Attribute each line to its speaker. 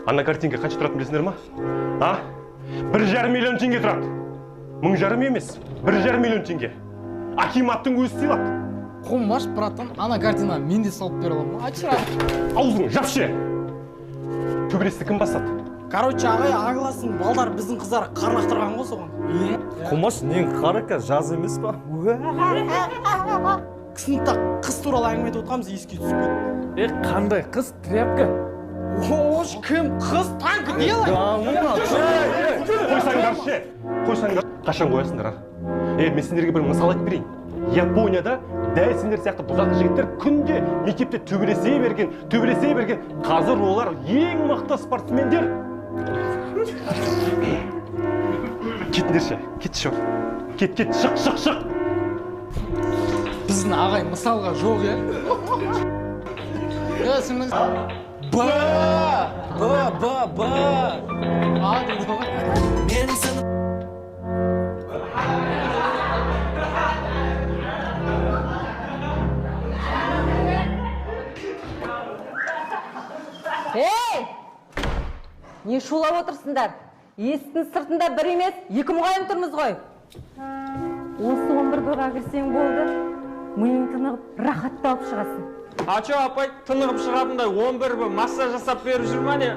Speaker 1: Ана картинка қанша тұратын білесіңдер ма? 1,5 миллион теңге тұрады. 1,5 емес, 1,5 миллион теңге. Акиматтың өзі сыйлады.
Speaker 2: Қомаш, братан, ана картина мен де салып бере аламын. Айтшы.
Speaker 1: Аузың жапшы. Төбелесті кім бастады?
Speaker 2: Короче, ағай, ағыласын, балдар біздің қыздар қарлақтырған ғой соған.
Speaker 3: Қомаш, нең қарыка жаз емес па?
Speaker 2: Сыныпта қыз туралы әңгіме етіп отырғанбыз, еске түсіп кетті.
Speaker 3: Қандай қыз, тряпка?
Speaker 2: Ош, кім қыз танкі делай?
Speaker 1: Қойсаңдар, қашан қоясыңдар? Мен сендерге бір мысал айтып берейін. Японияда дәл сендер сияқты бұзақы жігіттер күнде мектепте төбелесе берген. Қазір олар ең мықты спортсмендер. Кетіңдерші, кетші. Кет, шық.
Speaker 2: Біздің ағай мысалға жоқ, Өсіміз... Ба!
Speaker 4: Ей! Не шулап отырсыңдар? Есіктің сыртында бір емес, 2 мұғайын тұрмыз ғой. Осы 11-ға кірсең болды, миың тынығып, рахатталып шығасың.
Speaker 5: Ачо апай, тынығып шығатындай 11 массаж жасап беріп жүр ма не?